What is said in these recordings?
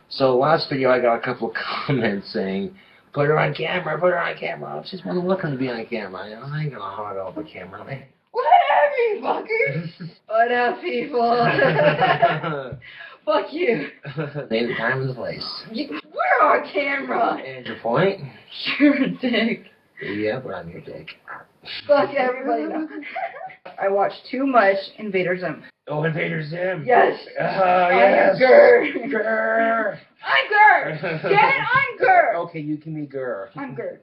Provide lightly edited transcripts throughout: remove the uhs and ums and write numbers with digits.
So last video I got a couple of comments saying, put her on camera, put her on camera. I just wasn't looking to be on camera. You know, I ain't gonna hog off the camera, man. Whatever, you fuckers. What up, people? Fuck you. Name the time and the place. We're on camera. And your point? You're a dick. Yeah, but I'm your dick. Fuck everybody now. I watched too much Invader Zim. Oh, Invader Zim. Yes. Yes. I'm Gur. Gur. I'm Gur. Get it? I'm Gur. Okay, you can be Gur. I'm Gur.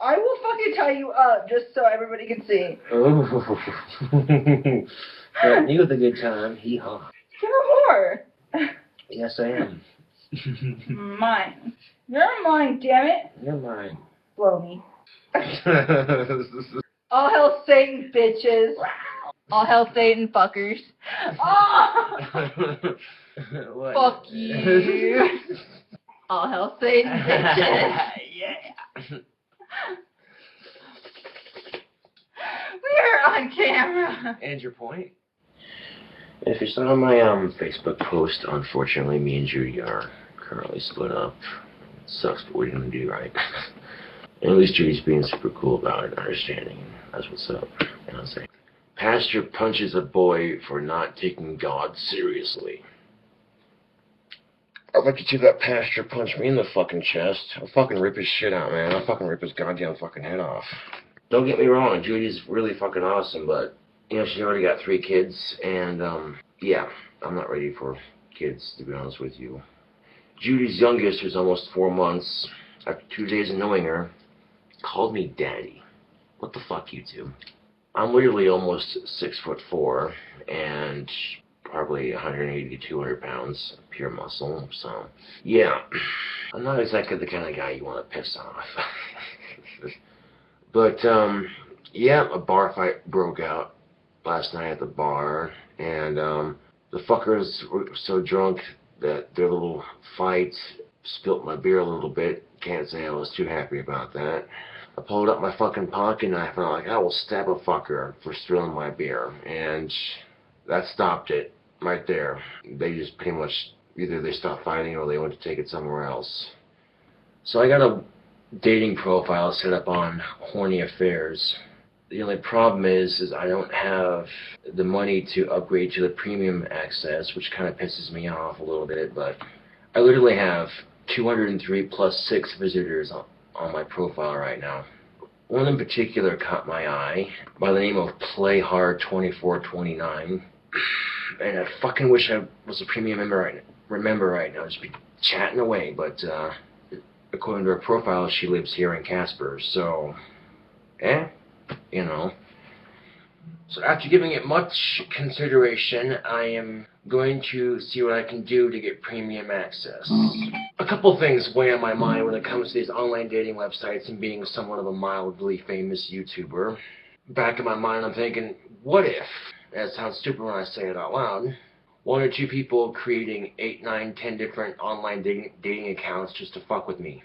I will fucking tie you up just so everybody can see. Oh. You with a good time. Hee-haw. You're a whore. Yes, I am. Mine. You're mine, damn it. You're mine. Blow me. All hell Satan, bitches. All hell Satan, fuckers. Oh! Fuck you. All hell Satan, bitches. Yeah. We're on camera. And your point? If you saw my Facebook post, unfortunately, me and Judy are currently split up. It sucks, but what are you gonna do, right? And at least Judy's being super cool about it, understanding. That's what's up. You know what I'm saying? Pastor punches a boy for not taking God seriously. I'd like to see that pastor punch me in the fucking chest. I'll fucking rip his shit out, man. I'll fucking rip his goddamn fucking head off. Don't get me wrong, Judy's really fucking awesome, but, you know, she's already got 3 kids, and, yeah, I'm not ready for kids, to be honest with you. Judy's youngest, who's almost 4 months, after 2 days of knowing her, called me daddy. What the fuck, you two? I'm literally almost 6'4", and probably 180 to 200 pounds, pure muscle, so, yeah. I'm not exactly the kind of guy you want to piss off. But, yeah, a bar fight broke out last night at the bar, and, the fuckers were so drunk that their little fight spilt my beer a little bit. Can't say I was too happy about that. I pulled up my fucking pocket knife and I'm like, I will stab a fucker for spilling my beer. And that stopped it right there. They just pretty much, either they stopped fighting or they went to take it somewhere else. So I got a dating profile set up on Horny Affairs. The only problem is I don't have the money to upgrade to the premium access, which kind of pisses me off a little bit, but I literally have 203 plus 6 visitors on my profile right now. One in particular caught my eye by the name of PlayHard2429, and I fucking wish I was a premium member right now, just be chatting away, but according to her profile, she lives here in Casper, so, you know. So after giving it much consideration, I am going to see what I can do to get premium access. A couple things weigh on my mind when it comes to these online dating websites and being somewhat of a mildly famous YouTuber. Back in my mind, I'm thinking, what if, that sounds stupid when I say it out loud, 1 or 2 people creating 8, 9, 10 different online dating accounts just to fuck with me.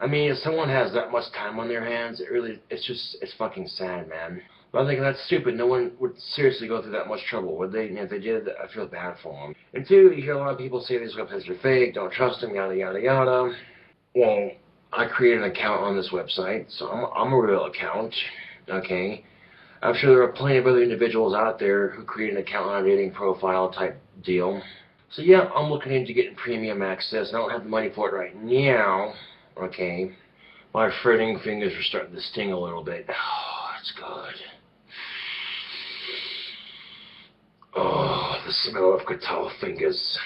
I mean, if someone has that much time on their hands, it's fucking sad, man. But I'm thinking that's stupid. No one would seriously go through that much trouble, would they? And if they did, I feel bad for them. And 2, you hear a lot of people say these websites are fake, don't trust them, yada, yada, yada. Well, I created an account on this website, so I'm a real account, okay? I'm sure there are plenty of other individuals out there who create an account on a dating profile type deal. So yeah, I'm looking into getting premium access. I don't have the money for it right now, okay? My fretting fingers are starting to sting a little bit. Oh, that's good. Oh, the smell of guitar fingers.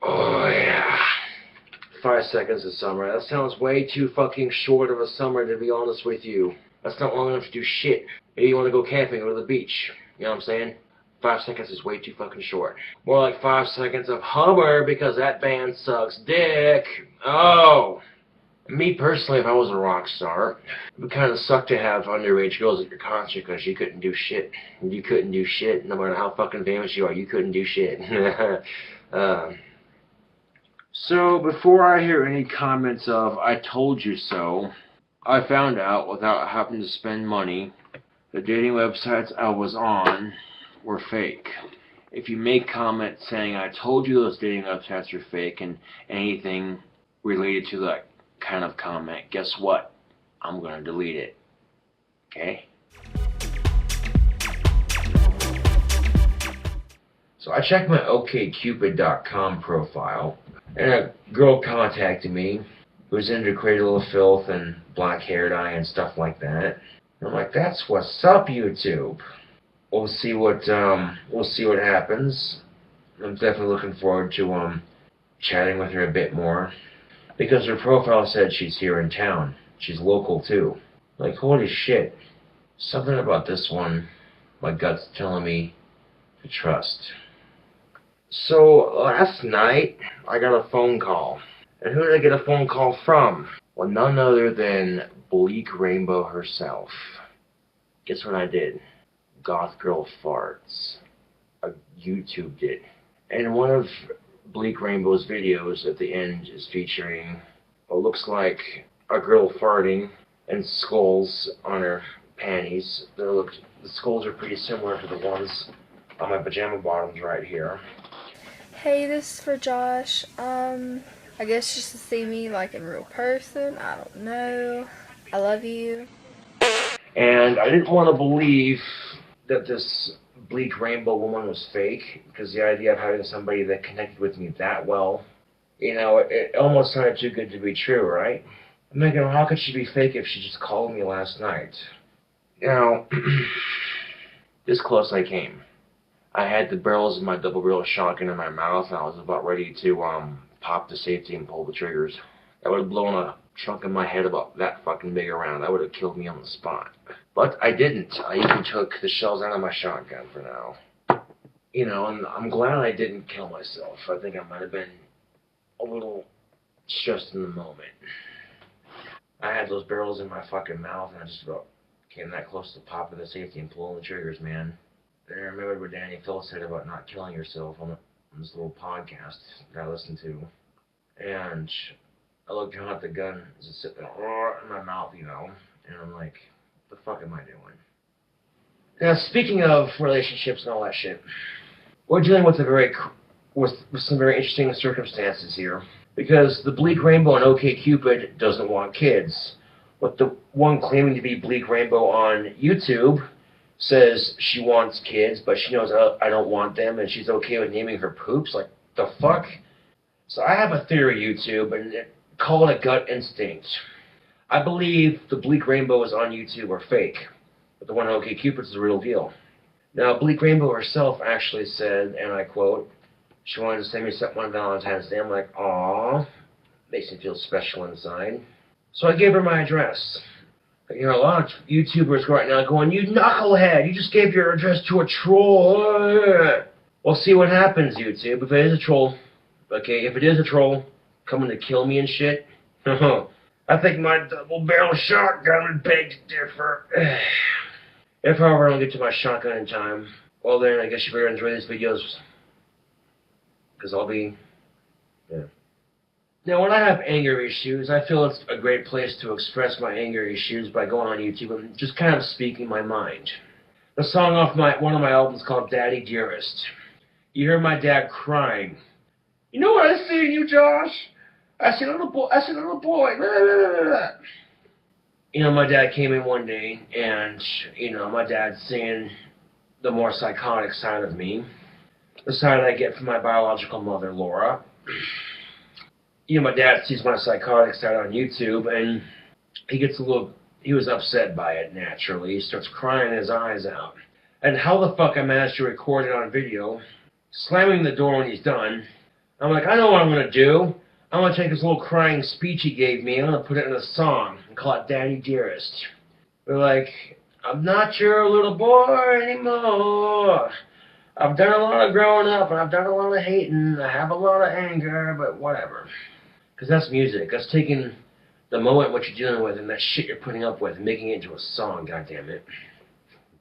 Oh, yeah. 5 seconds of summer. That sounds way too fucking short of a summer, to be honest with you. That's not long enough to do shit. Maybe you want to go camping or to the beach. You know what I'm saying? 5 seconds is way too fucking short. More like 5 seconds of Hummer because that band sucks dick. Oh. Me personally, if I was a rock star, it would kind of suck to have underage girls at your concert because you couldn't do shit. You couldn't do shit. No matter how fucking famous you are, you couldn't do shit. So, before I hear any comments of, I told you so, I found out without having to spend money, the dating websites I was on were fake. If you make comments saying, I told you those dating websites are fake, and anything related to that kind of comment, guess what? I'm going to delete it. Okay? So I checked my OkCupid.com profile, and a girl contacted me who was into Cradle of Filth and Black Hair Dye and stuff like that. And I'm like, that's what's up, YouTube. We'll see what happens. I'm definitely looking forward to chatting with her a bit more. Because her profile said she's here in town. She's local too. Like, holy shit. Something about this one, my gut's telling me to trust. So, last night, I got a phone call. And who did I get a phone call from? Well, none other than Bleak Rainbow herself. Guess what I did? Goth Girl Farts. I YouTubed it. And one of Bleak Rainbow's videos at the end is featuring what looks like a girl farting and skulls on her panties. The skulls are pretty similar to the ones on my pajama bottoms right here. Hey, this is for Josh. I guess just to see me like in real person. I don't know. I love you. And I didn't want to believe that this Bleak Rainbow woman was fake, because the idea of having somebody that connected with me that well, you know, it almost sounded too good to be true, right? I'm thinking, well, how could she be fake if she just called me last night? You know, this close I came. I had the barrels of my double-barrel shotgun in my mouth, and I was about ready to pop the safety and pull the triggers. That would have blown a chunk of my head about that fucking big around. That would have killed me on the spot. But I didn't. I even took the shells out of my shotgun for now. You know, and I'm glad I didn't kill myself. I think I might have been a little stressed in the moment. I had those barrels in my fucking mouth, and I just about came that close to popping the safety and pulling the triggers, man. And I remembered what Danny Phil said about not killing yourself on this little podcast that I listened to. And I looked down at the gun, just sitting there in my mouth, you know, and I'm like, what the fuck am I doing? Now, speaking of relationships and all that shit, we're dealing with with some very interesting circumstances here, because the Bleak Rainbow on OkCupid doesn't want kids, but the one claiming to be Bleak Rainbow on YouTube says she wants kids, but she knows I don't want them, and she's okay with naming her poops. Like, the fuck? So I have a theory, YouTube, and call it a gut instinct. I believe the Bleak Rainbows on YouTube are fake, but the one on OkCupid is the real deal. Now, Bleak Rainbow herself actually said, and I quote, she wanted to send me something on Valentine's Day. I'm like, aww, makes me feel special inside. So I gave her my address. You know, a lot of YouTubers right now going, you knucklehead, you just gave your address to a troll. We'll see what happens, YouTube, if it is a troll. Okay, if it is a troll coming to kill me and shit, I think my double-barrel shotgun would beg to differ. If, however, I don't get to my shotgun in time, well then, I guess you better enjoy these videos, because I'll be, yeah. Now, when I have anger issues, I feel it's a great place to express my anger issues by going on YouTube and just kind of speaking my mind. The song off one of my albums called Daddy Dearest. You hear my dad crying. You know what I see in you, Josh? I see a little boy. I see a little boy. Blah, blah, blah, blah. You know, my dad came in one day, and, you know, my dad's seeing the more psychotic side of me. The side I get from my biological mother, Laura. You know, my dad sees my psychotic side on YouTube, and he was upset by it, naturally. He starts crying his eyes out. And how the fuck I managed to record it on video, slamming the door when he's done, I'm like, I know what I'm going to do. I'm going to take this little crying speech he gave me, and I'm going to put it in a song, and call it Daddy Dearest. We're like, I'm not your little boy anymore. I've done a lot of growing up, and I've done a lot of hating. I have a lot of anger, but whatever. Because that's music. That's taking the moment, what you're dealing with, and that shit you're putting up with, and making it into a song, goddammit.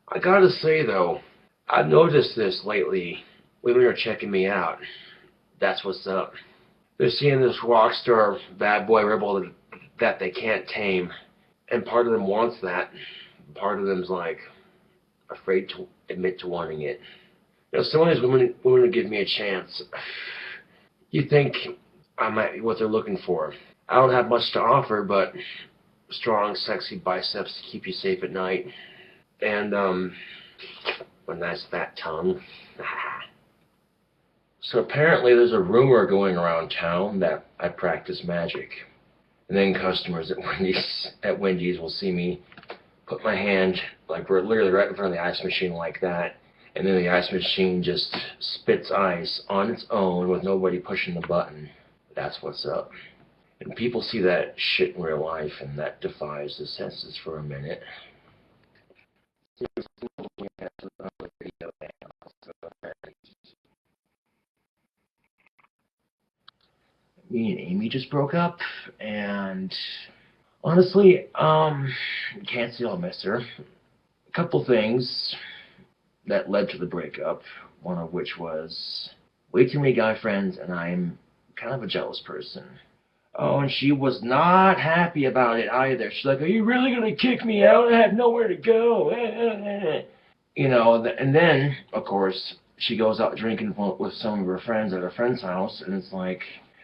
I gotta say, though, I've noticed this lately. Women are checking me out. That's what's up. They're seeing this rock star, bad boy rebel that they can't tame. And part of them wants that. Part of them's like afraid to admit to wanting it. You know, some of these women would give me a chance. You think I might be what they're looking for. I don't have much to offer, but strong, sexy biceps to keep you safe at night. And, a nice fat tongue. So apparently there's a rumor going around town that I practice magic. And then customers at Wendy's will see me put my hand, like, literally right in front of the ice machine like that. And then the ice machine just spits ice on its own with nobody pushing the button. That's what's up. And people see that shit in real life, and that defies the senses for a minute. Me and Amy just broke up, and honestly, can't say I'll miss her. A couple things that led to the breakup, one of which was way too many guy friends, and I'm kind of a jealous person. Oh, and she was not happy about it either. She's like, are you really going to kick me out? I have nowhere to go. You know, and then, of course, she goes out drinking with some of her friends at her friend's house, and it's like,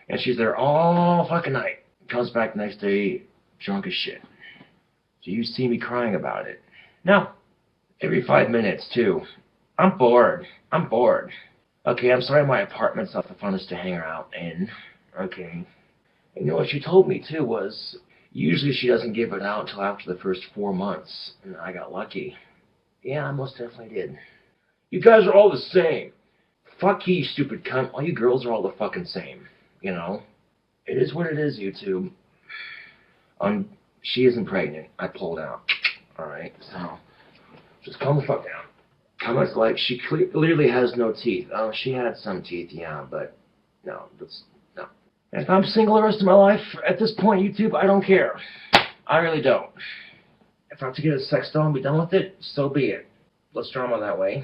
and she's there all fucking night. Comes back the next day, drunk as shit. Do you see me crying about it? No. Every 5 minutes, too. I'm bored. Okay, I'm sorry my apartment's not the funnest to hang out in. Okay. And you know what she told me, too, was usually she doesn't give it out until after the first 4 months. And I got lucky. Yeah, I most definitely did. You guys are all the same. Fuck you, stupid cunt. All you girls are all the fucking same. You know? It is what it is, YouTube. She isn't pregnant. I pulled out. Alright, so just calm the fuck down. Comments like, she clearly has no teeth. Oh, she had some teeth, yeah, but no. No. And if I'm single the rest of my life, at this point, YouTube, I don't care. I really don't. If I have to get a sex doll and be done with it, so be it. Less drama that way.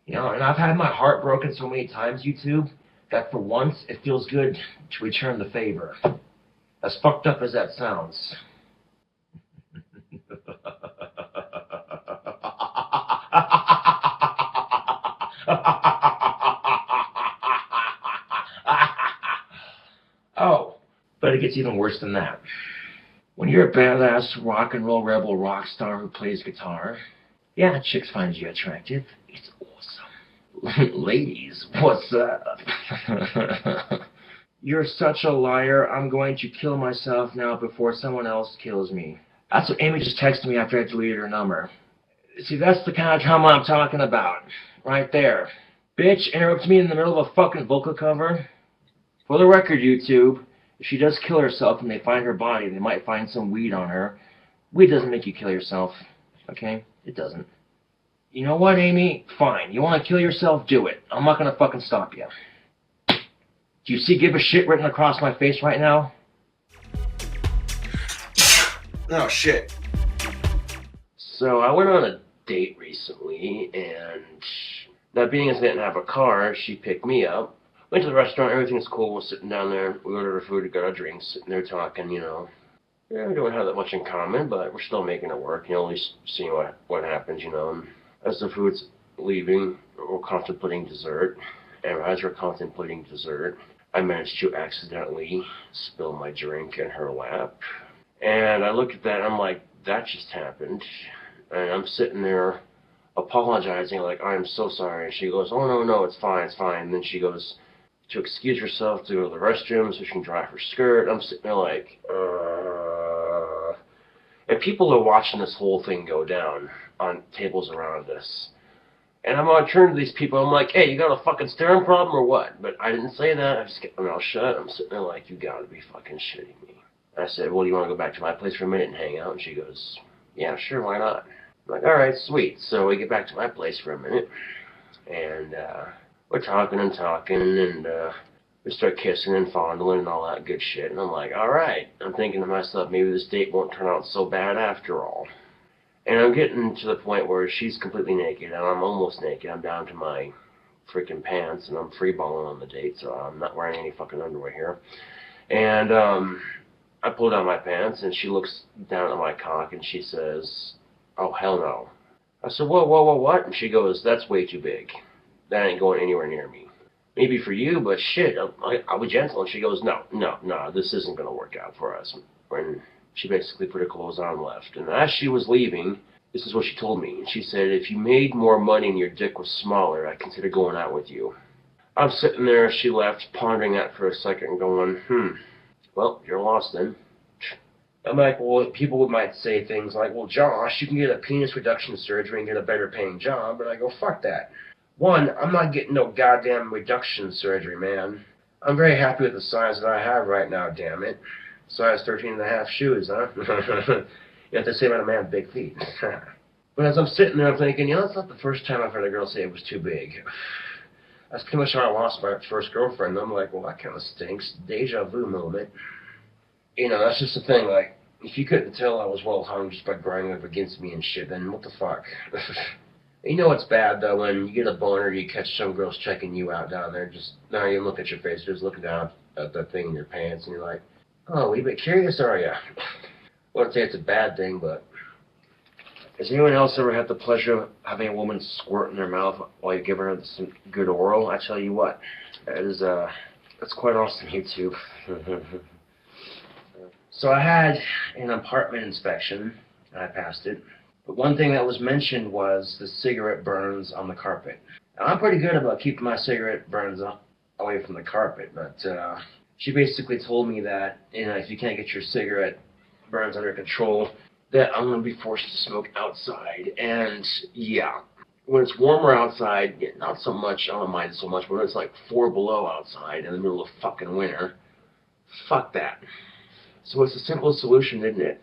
You know, and I've had my heart broken so many times, YouTube, that for once, it feels good to return the favor. As fucked up as that sounds. Oh, but it gets even worse than that. When you're a badass rock and roll rebel rock star who plays guitar, yeah, chicks find you attractive. It's awesome. Ladies, what's up? You're such a liar. I'm going to kill myself now before someone else kills me. That's what Amy just texted me after I deleted her number. See, that's the kind of drama I'm talking about. Right there. Bitch interrupts me in the middle of a fucking vocal cover. For the record, YouTube, if she does kill herself and they find her body, they might find some weed on her. Weed doesn't make you kill yourself. Okay? It doesn't. You know what, Amy? Fine. You want to kill yourself? Do it. I'm not going to fucking stop you. Do you see give a shit written across my face right now? Oh, shit. So I went on a date recently, and that being as I didn't have a car, she picked me up. Went to the restaurant, everything's cool, we're sitting down there, we ordered our food, we got our drinks, sitting there talking, you know. Yeah, we don't have that much in common, but we're still making it work, you know, at least seeing what happens, you know. As the food's leaving, we're contemplating dessert, and as we're contemplating dessert, I managed to accidentally spill my drink in her lap. And I look at that, and I'm like, that just happened. And I'm sitting there apologizing, like, I'm so sorry. And she goes, oh, no, it's fine. And then she goes to excuse herself to go to the restroom so she can dry her skirt. I'm sitting there like, And people are watching this whole thing go down on tables around us. And I'm going to turn to these people, I'm like, hey, you got a fucking staring problem or what? But I didn't say that. I just kept my mouth shut. I'm sitting there like, you got to be fucking shitting me. I said, well, do you want to go back to my place for a minute and hang out? And she goes, yeah, sure, why not? I'm like, all right, sweet. So we get back to my place for a minute. And we're talking and talking, and we start kissing and fondling and all that good shit. And I'm like, all right. I'm thinking to myself, maybe this date won't turn out so bad after all. And I'm getting to the point where she's completely naked, and I'm almost naked. I'm down to my freaking pants, and I'm free balling on the date, so I'm not wearing any fucking underwear here. And I pull down my pants, and she looks down at my cock, and she says, oh, hell no. I said, whoa, what? And she goes, that's way too big. That ain't going anywhere near me. Maybe for you, but shit, I'll be gentle. And she goes, no, this isn't going to work out for us. And she basically put her clothes on and left. And as she was leaving, this is what she told me. She said, if you made more money and your dick was smaller, I'd consider going out with you. I'm sitting there, she left, pondering that for a second, going, well, you're lost then. I'm like, well, people might say things like, well, Josh, you can get a penis reduction surgery and get a better paying job. And I go, fuck that. One, I'm not getting no goddamn reduction surgery, man. I'm very happy with the size that I have right now, damn it. Size 13.5 shoes, huh? You have to say about a man with big feet. But as I'm sitting there, I'm thinking, that's not the first time I've heard a girl say it was too big. That's pretty much how I lost my first girlfriend. I'm like, well, that kind of stinks. Deja vu moment. That's just the thing, like, if you couldn't tell I was well hung just by grinding up against me and shit, then what the fuck? It's bad, though, when you get a boner, you catch some girls checking you out down there, just not even look at your face, just looking down at that thing in your pants, and you're like, oh, you a bit curious, are ya? I wouldn't say it's a bad thing, but has anyone else ever had the pleasure of having a woman squirt in their mouth while you give her some good oral? I tell you what, that's quite awesome, YouTube. So I had an apartment inspection, and I passed it. But one thing that was mentioned was the cigarette burns on the carpet. Now, I'm pretty good about keeping my cigarette burns away from the carpet, but she basically told me that, if you can't get your cigarette burns under control, that I'm going to be forced to smoke outside. And yeah, when it's warmer outside, not so much, I don't mind it so much, but when it's like 4 below outside in the middle of fucking winter, fuck that. So it's the simplest solution, isn't it?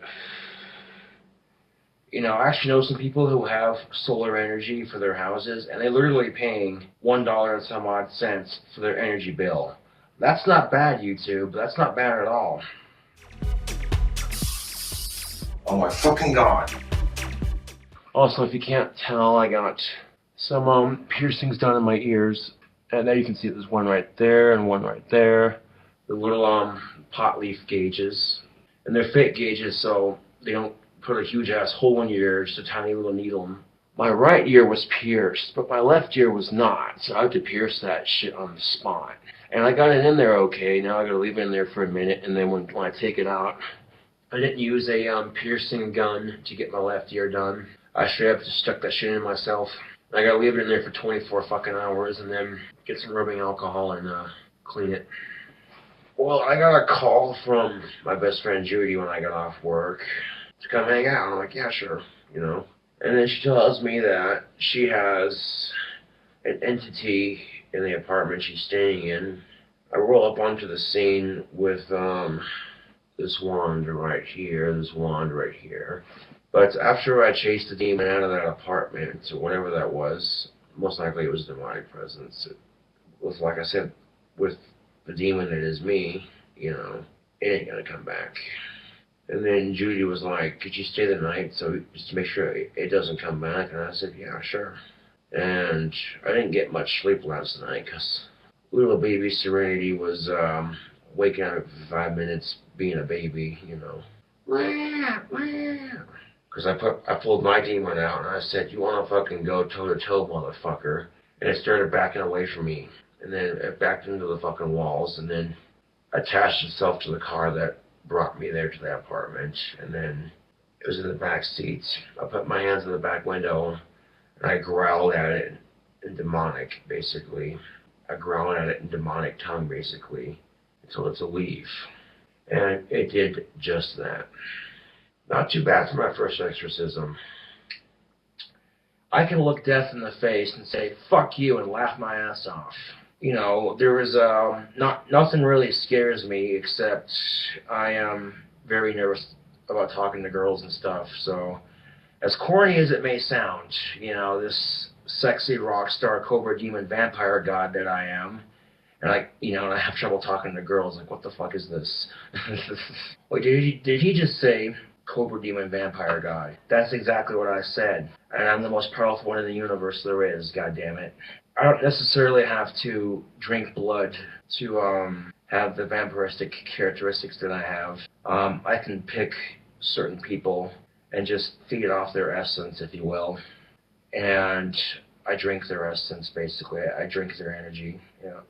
I actually know some people who have solar energy for their houses, and they're literally paying $1 and some odd cents for their energy bill. That's not bad, YouTube. That's not bad at all. Oh my fucking god. Also, if you can't tell, I got some piercings done in my ears. And there you can see there's one right there and one right there. The little pot leaf gauges. And they're fake gauges, so they don't put a huge ass hole in your ear, just a tiny little needle. My right ear was pierced, but my left ear was not, so I had to pierce that shit on the spot. And I got it in there okay. Now I gotta leave it in there for a minute, and then when I take it out, I didn't use a piercing gun to get my left ear done. I straight up just stuck that shit in myself. I gotta leave it in there for 24 fucking hours, and then get some rubbing alcohol and clean it. Well, I got a call from my best friend Judy when I got off work to come hang out. I'm like, yeah, sure, And then she tells me that she has an entity in the apartment she's staying in. I roll up onto the scene with this wand right here, this wand right here. But after I chased the demon out of that apartment, or whatever that was, most likely it was demonic presence. It was, like I said, with the demon that is me, it ain't gonna come back. And then Judy was like, could you stay the night so just to make sure it doesn't come back? And I said, yeah, sure. And I didn't get much sleep last night because little baby Serenity was waking up for 5 minutes being a baby, Because I pulled my demon out and I said, you want to fucking go toe-to-toe, motherfucker? And it started backing away from me. And then it backed into the fucking walls and then attached itself to the car that brought me there to the apartment. And then it was in the back seat. I put my hands in the back window and I growled at it in demonic, basically. I growled at it in demonic tongue, basically, until it's a leave. And it did just that. Not too bad for my first exorcism. I can look death in the face and say, fuck you, and laugh my ass off. There is nothing really scares me except I am very nervous about talking to girls and stuff. So, as corny as it may sound, this sexy rock star Cobra demon vampire god that I am. And and I have trouble talking to girls, like, what the fuck is this? Wait, did he just say Cobra demon vampire god? That's exactly what I said. And I'm the most powerful one in the universe there is, goddammit. I don't necessarily have to drink blood to have the vampiristic characteristics that I have. I can pick certain people and just feed off their essence, if you will. And I drink their essence, basically. I drink their energy, yeah.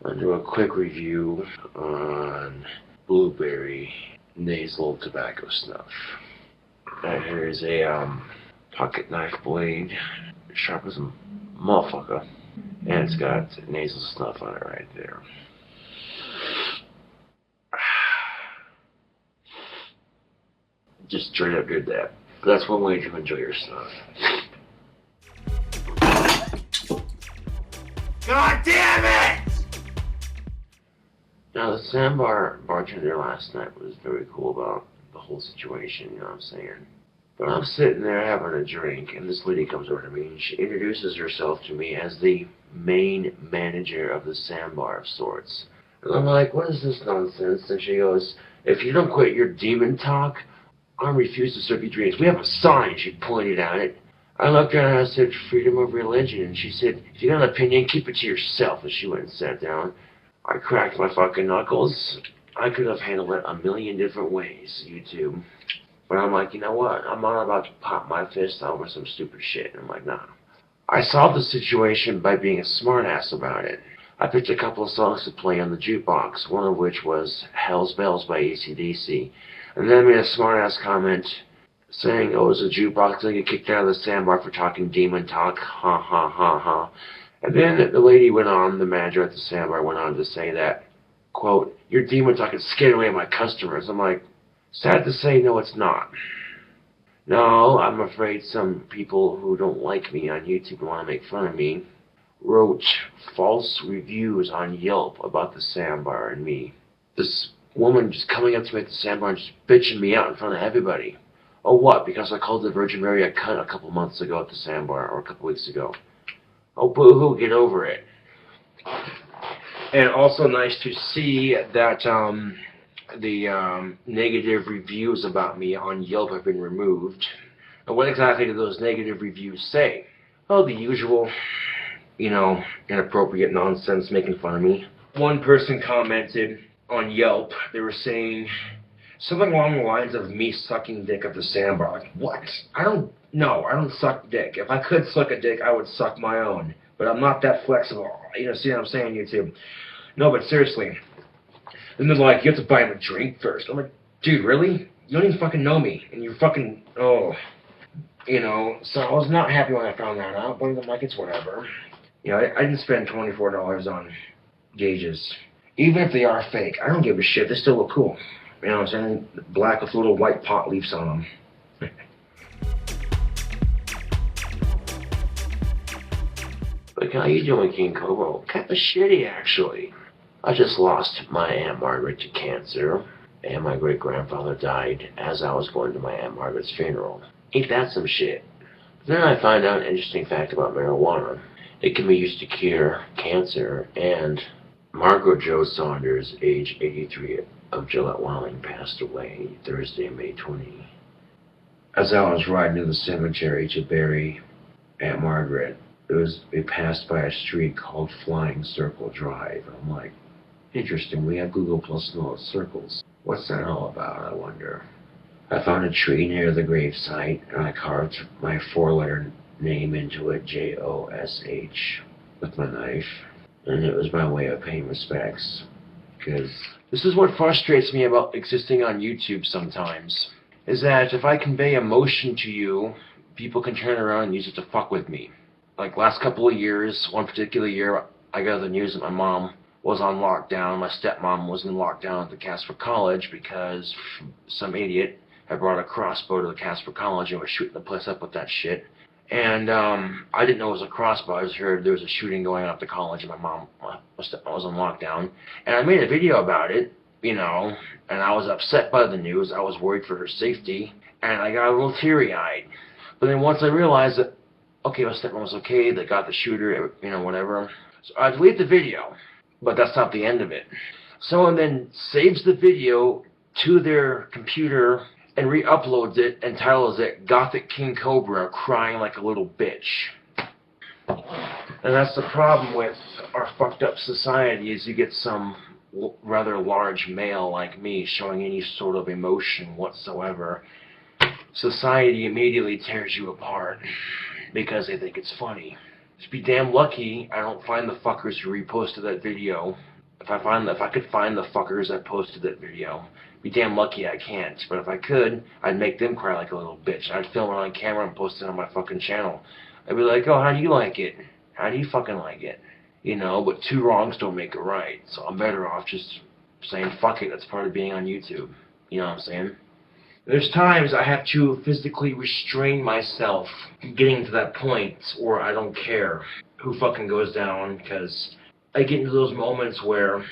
I'll do a quick review on Blueberry nasal tobacco snuff. Here's a pocket knife blade, sharp as a motherfucker, and it's got nasal snuff on it right there. Just straight up did that. That's one way to enjoy your snuff. God damn it! Now, the sandbar bartender last night was very cool about the whole situation, you know what I'm saying? But I'm sitting there having a drink, and this lady comes over to me, and she introduces herself to me as the main manager of the sandbar of sorts. And I'm like, what is this nonsense? And she goes, if you don't quit your demon talk, I refuse to serve you drinks. We have a sign, she pointed at it. I looked at her and I said, freedom of religion. And she said, if you got an opinion, keep it to yourself. And she went and sat down. I cracked my fucking knuckles. I could have handled it a million different ways, YouTube. But I'm like, you know what? I'm not about to pop my fist over some stupid shit. And I'm like, nah. I solved the situation by being a smartass about it. I picked a couple of songs to play on the jukebox, one of which was Hell's Bells by AC/DC. And then I made a smartass comment saying, oh, it was a jukebox, I get kicked out of the sandbar for talking demon talk. Ha ha ha ha. And then the lady went on, the manager at the sandbar went on to say that, quote, your demon talk is scaring away my customers. I'm like, sad to say, no, it's not. No, I'm afraid some people who don't like me on YouTube and want to make fun of me wrote false reviews on Yelp about the sandbar and me. This woman just coming up to me at the sandbar and just bitching me out in front of everybody. Oh, what? Because I called the Virgin Mary a cunt a couple months ago at the sandbar, or a couple weeks ago. Oh, boo-hoo, get over it. And also nice to see that the negative reviews about me on Yelp have been removed. And what exactly do those negative reviews say? Oh, the usual, inappropriate nonsense making fun of me. One person commented on Yelp, they were saying something along the lines of me sucking dick at the sandbar. Like, what? I don't suck dick. If I could suck a dick, I would suck my own. But I'm not that flexible. See what I'm saying, YouTube? No, but seriously. And they're like, you have to buy him a drink first. I'm like, dude, really? You don't even fucking know me. And you're fucking, so I was not happy when I found that out. But I'm like, it's whatever. I didn't spend $24 on gauges. Even if they are fake, I don't give a shit. They still look cool. You know what I'm saying? Black with little white pot leaves on them. Like, how you doing, King Cobra? Kind of shitty, actually. I just lost my Aunt Margaret to cancer, and my great-grandfather died as I was going to my Aunt Margaret's funeral. Ain't that some shit? But then I find out an interesting fact about marijuana. It can be used to cure cancer, and Margaret Jo Saunders, age 83, of Gillette, Wyoming, passed away Thursday, May 20. As I was riding to the cemetery to bury Aunt Margaret, we passed by a street called Flying Circle Drive. I'm like, interesting, we have Google Plus knows circles. What's that all about, I wonder? I found a tree near the gravesite, and I carved my four-letter name into it, J-O-S-H, with my knife. And it was my way of paying respects. Because this is what frustrates me about existing on YouTube sometimes, is that if I convey emotion to you, people can turn around and use it to fuck with me. Like last couple of years, one particular year, I got the news that my mom was on lockdown. My stepmom was in lockdown at the Casper College because some idiot had brought a crossbow to the Casper College and was shooting the place up with that shit. And I didn't know it was a crossbow. I just heard there was a shooting going on at the college, and my stepmom was on lockdown. And I made a video about it, and I was upset by the news. I was worried for her safety, and I got a little teary-eyed. But then once I realized that okay, my stepmom was okay, they got the shooter, you know, whatever. So I delete the video, but that's not the end of it. Someone then saves the video to their computer and re-uploads it and titles it Gothic King Cobra crying like a little bitch. And that's the problem with our fucked up society, is you get some rather large male like me showing any sort of emotion whatsoever. Society immediately tears you apart because they think it's funny. Just be damn lucky I don't find the fuckers who reposted that video. If I could find the fuckers that posted that video, be damn lucky I can't. But if I could, I'd make them cry like a little bitch. I'd film it on camera and post it on my fucking channel. I'd be like, oh, how do you like it? How do you fucking like it? You know, but two wrongs don't make a right. So I'm better off just saying, fuck it, that's part of being on YouTube. You know what I'm saying? There's times I have to physically restrain myself getting to that point where I don't care who fucking goes down, because I get into those moments where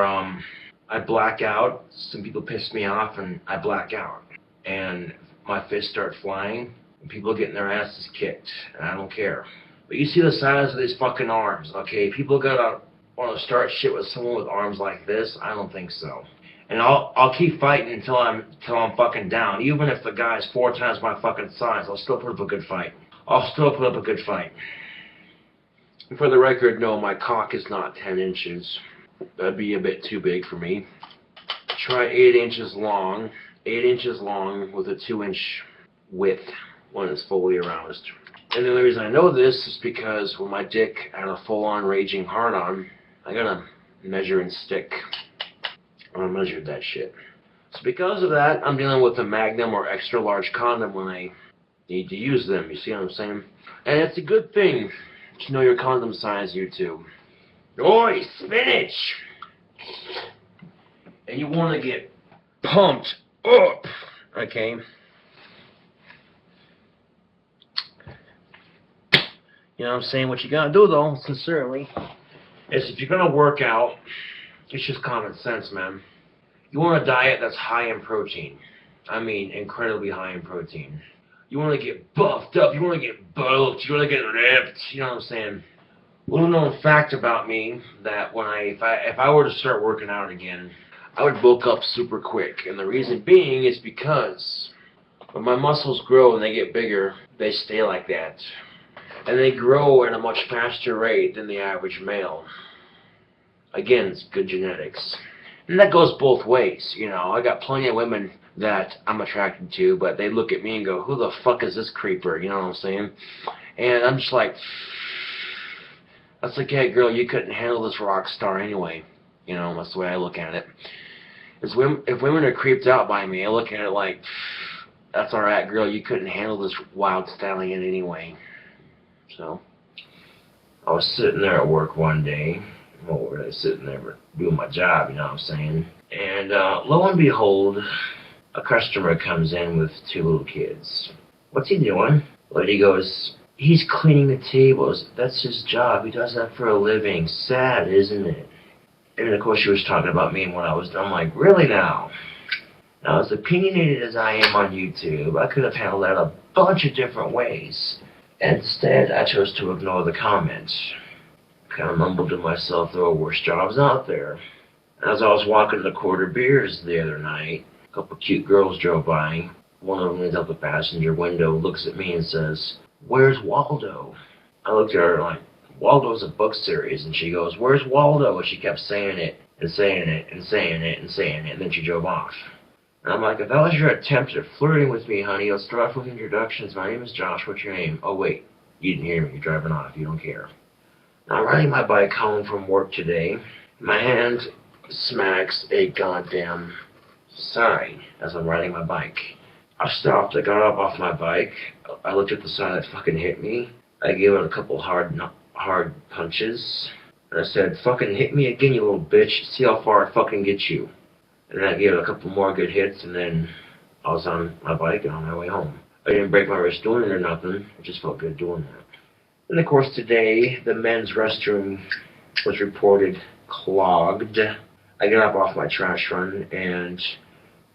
I black out. Some people piss me off and I black out. And my fists start flying and people are getting their asses kicked. And I don't care. But you see the size of these fucking arms, okay? People gotta want to start shit with someone with arms like this? I don't think so. And I'll keep fighting until I'm fucking down. Even if the guy's 4 times my fucking size, I'll still put up a good fight. I'll still put up a good fight. And for the record, no, my cock is not 10 inches. That'd be a bit too big for me. Try 8 inches long. 8 inches long with a 2-inch width when it's fully aroused. And the only reason I know this is because when my dick had a full-on raging hard-on, I got a measuring stick. I measured that shit. So because of that, I'm dealing with a Magnum or extra large condom when I need to use them. You see what I'm saying? And it's a good thing to know your condom size, YouTube. Oi, spinach! And you want to get pumped up, okay? You know what I'm saying? What you gotta do, though, sincerely, is if you're gonna work out, it's just common sense, man. You want a diet that's high in protein. I mean, incredibly high in protein. You want to get buffed up. You want to get bulked. You want to get ripped. You know what I'm saying? Little known fact about me, that if I were to start working out again, I would bulk up super quick. And the reason being is because when my muscles grow and they get bigger, they stay like that. And they grow at a much faster rate than the average male. Again, it's good genetics. And that goes both ways, you know. I got plenty of women that I'm attracted to, but they look at me and go, who the fuck is this creeper? You know what I'm saying? And I'm just like, that's like, hey girl, you couldn't handle this rock star anyway. You know, that's the way I look at it. If women are creeped out by me, I look at it like, that's alright girl, you couldn't handle this wild stallion anyway. So, I was sitting there at work one day. Well, really sitting there but doing my job, you know what I'm saying? And lo and behold, a customer comes in with 2 little kids. What's he doing? Lady goes, he's cleaning the tables. That's his job. He does that for a living. Sad, isn't it? And of course she was talking about me and what I was doing. I'm like, really now? Now, as opinionated as I am on YouTube, I could have handled that a bunch of different ways. Instead, I chose to ignore the comments. Kind of mumbled to myself, there are worse jobs out there. As I was walking to Quarter Beers the other night, a couple cute girls drove by. One of them leans out the passenger window, looks at me and says, where's Waldo? I looked at her like, Waldo's a book series. And she goes, where's Waldo? And she kept saying it, and saying it, and saying it, and saying it, and then she drove off. And I'm like, if that was your attempt at flirting with me, honey, let's start off with introductions. My name is Josh, what's your name? Oh wait, you didn't hear me, you're driving off, you don't care. I'm riding my bike home from work today. My hand smacks a goddamn sign as I'm riding my bike. I stopped, I got up off my bike, I looked at the sign that fucking hit me. I gave it a couple hard punches. And I said, fucking hit me again, you little bitch, see how far I fucking get you. And then I gave it a couple more good hits, and then I was on my bike and on my way home. I didn't break my wrist doing it or nothing, it just felt good doing that. And of course today, the men's restroom was reported clogged. I get up off my trash run, and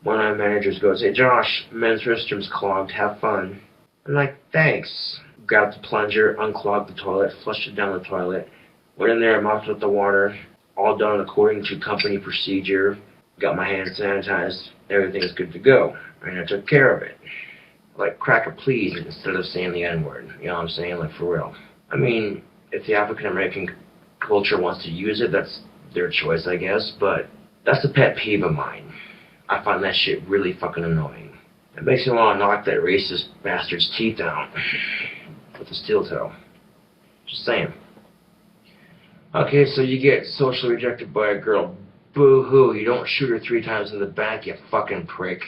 one of my managers goes, hey Josh, men's restroom's clogged, have fun. I'm like, thanks, grabbed the plunger, unclogged the toilet, flushed it down the toilet, went in there, mopped up the water, all done according to company procedure, got my hands sanitized, everything's good to go, and I took care of it. Like, cracker please instead of saying the N-word, you know what I'm saying, like, for real. I mean, if the African-American culture wants to use it, that's their choice, I guess, but that's a pet peeve of mine. I find that shit really fucking annoying. It makes me want to knock that racist bastard's teeth out with a steel toe. Just saying. Okay, so you get socially rejected by a girl. Boo-hoo, you don't shoot her 3 times in the back, you fucking prick.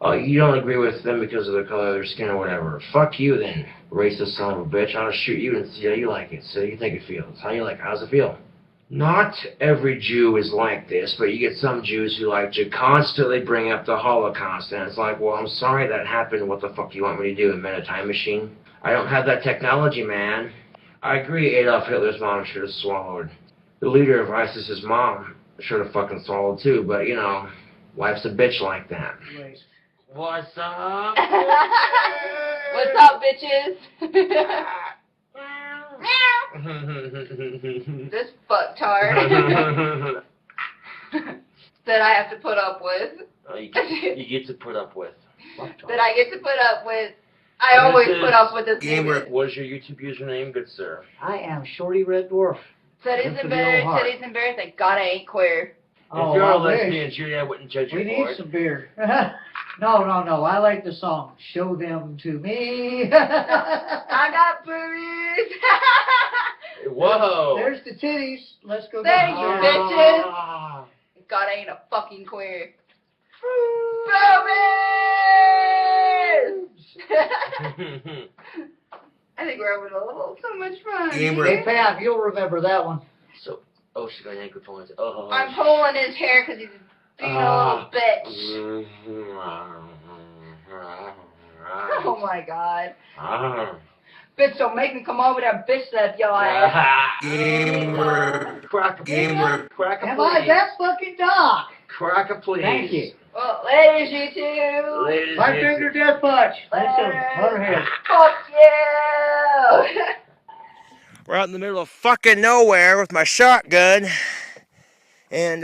Oh, you don't agree with them because of the color of their skin or whatever. Fuck you then, racist son of a bitch. I'll shoot you and see how you like it. See how you think it feels. How you like it? How's it feel? Not every Jew is like this, but you get some Jews who like to constantly bring up the Holocaust, and it's like, well, I'm sorry that happened. What the fuck do you want me to do? Invent a time machine? I don't have that technology, man. I agree Adolf Hitler's mom should have swallowed. The leader of ISIS's mom should have fucking swallowed too, but you know, life's a bitch like that. What's up? What's up, bitches? This fucktard that I have to put up with. Oh, you get to put up with. That I get to put up with. I always put up with this gamer. What is your YouTube username, good sir? I am Shorty Red Dwarf. Today's embarrassed. Thank God I ain't queer. Oh, if you're a I wish. lesbian, Judy, I wouldn't judge you We for need it. some beer. No. I like the song. Show them to me. I got boobies. Whoa. There's the titties. Let's go. Thank you, bitches. God, I ain't a fucking queer. Boobies. I think we're having so much fun. Hey, Pam, you'll remember that one. So, oh, she's got ankle points. Oh. I'm pulling his hair because he's being a little bitch. Oh my God. Bitch, don't make me come over there and bitch slap your ass. Cracker, Am I that fucking dog? Cracker, please. Thank you. Well, ladies, you two. Ladies, My finger death punch. Let's go. Motorhead. Fuck you. We're out in the middle of fucking nowhere with my shotgun. And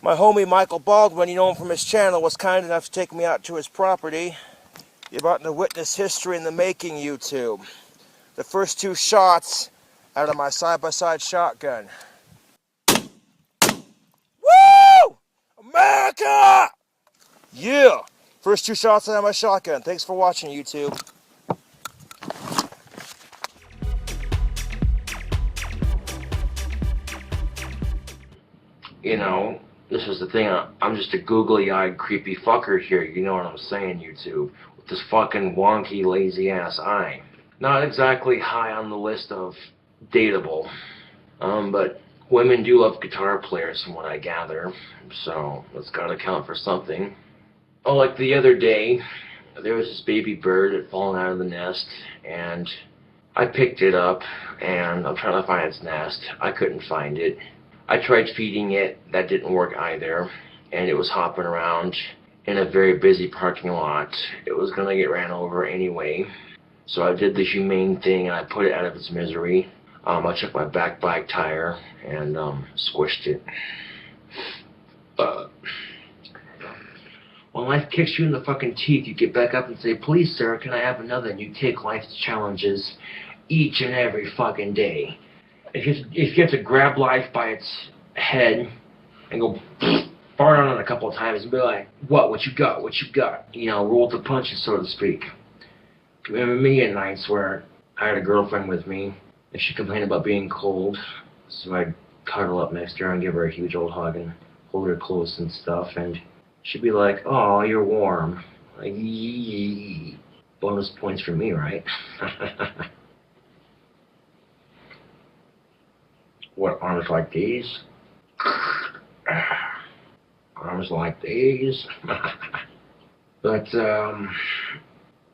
my homie Michael Baldwin, you know him from his channel, was kind enough to take me out to his property. You're about to witness history in the making, YouTube. The first 2 shots out of my side-by-side shotgun. Woo! America! Yeah! First 2 shots out of my shotgun. Thanks for watching, YouTube. You know, this is the thing. I'm just a googly-eyed, creepy fucker here. You know what I'm saying, YouTube? With this fucking wonky, lazy-ass eye. Not exactly high on the list of dateable. But women do love guitar players from what I gather. So, that's gotta count for something. Oh, like the other day, there was this baby bird that had fallen out of the nest. And I picked it up, and I'm trying to find its nest. I couldn't find it. I tried feeding it, that didn't work either, and it was hopping around in a very busy parking lot. It was going to get ran over anyway, so I did the humane thing and I put it out of its misery. I took my back bike tire and squished it. When life kicks you in the fucking teeth, you get back up and say, please sir, can I have another? And you take life's challenges each and every fucking day. If you have to grab life by its head and go fart on it a couple of times and be like, what you got? You know, roll with the punches, so to speak. Remember me at nights where I had a girlfriend with me and she complained about being cold, so I'd cuddle up next to her and give her a huge old hug and hold her close and stuff, and she'd be like, oh, you're warm. Like, yee. Bonus points for me, right? What, arms like these? Arms like these? But,